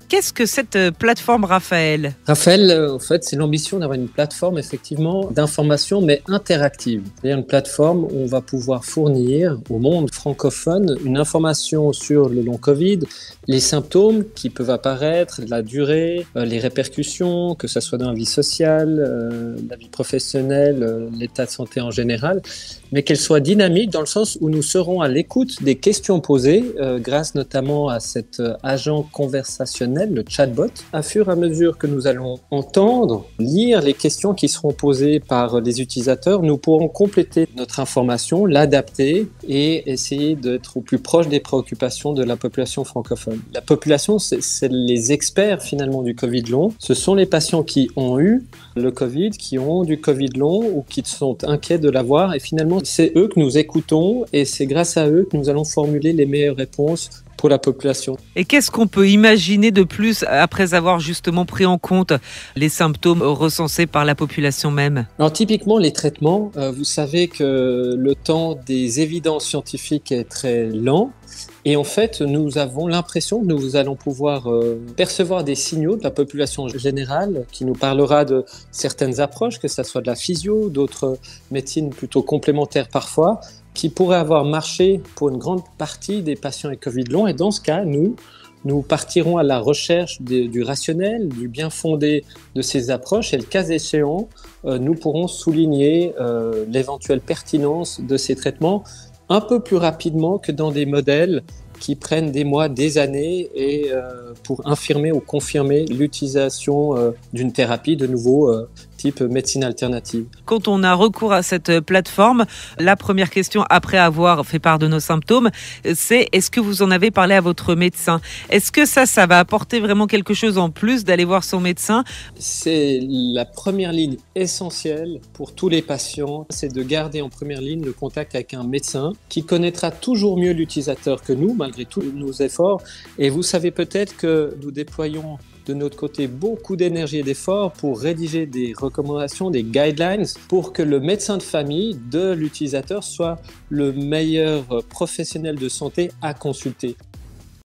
Qu'est-ce que cette plateforme Raphaël ? Raphaël, en fait, c'est l'ambition d'avoir une plateforme effectivement d'information mais interactive. C'est-à-dire une plateforme où on va pouvoir fournir au monde francophone une information sur le long Covid, les symptômes qui peuvent apparaître, la durée, les répercussions, que ce soit dans la vie sociale, la vie professionnelle, l'état de santé en général, mais qu'elle soit dynamique dans le sens où nous serons à l'écoute des questions posées grâce notamment à cet agent conversationnel, le chatbot. À fur et à mesure que nous allons entendre, lire les questions qui seront posées par les utilisateurs, nous pourrons compléter notre information, l'adapter et essayer d'être au plus proche des préoccupations de la population francophone. La population, c'est les experts finalement du Covid long. Ce sont les patients qui ont eu le Covid, qui ont du Covid long ou qui sont inquiets de l'avoir et finalement c'est eux que nous écoutons et c'est grâce à eux que nous allons formuler les meilleures réponses pour la population. Et qu'est-ce qu'on peut imaginer de plus après avoir justement pris en compte les symptômes recensés par la population même ? Alors typiquement les traitements, vous savez que le temps des évidences scientifiques est très lent. Et en fait, nous avons l'impression que nous allons pouvoir percevoir des signaux de la population générale qui nous parlera de certaines approches, que ce soit de la physio, d'autres médecines plutôt complémentaires parfois, qui pourraient avoir marché pour une grande partie des patients avec Covid long. Et dans ce cas, nous partirons à la recherche du rationnel, du bien fondé de ces approches et le cas échéant, nous pourrons souligner l'éventuelle pertinence de ces traitements un peu plus rapidement que dans des modèles qui prennent des mois, des années et pour infirmer ou confirmer l'utilisation d'une thérapie de nouveau type médecine alternative. Quand on a recours à cette plateforme, la première question après avoir fait part de nos symptômes, c'est est-ce que vous en avez parlé à votre médecin ? Est-ce que ça va apporter vraiment quelque chose en plus d'aller voir son médecin ? C'est la première ligne essentielle pour tous les patients, c'est de garder en première ligne le contact avec un médecin qui connaîtra toujours mieux l'utilisateur que nous, malgré tous nos efforts. Et vous savez peut-être que nous déployons de notre côté beaucoup d'énergie et d'efforts pour rédiger des recommandations, des guidelines pour que le médecin de famille de l'utilisateur soit le meilleur professionnel de santé à consulter.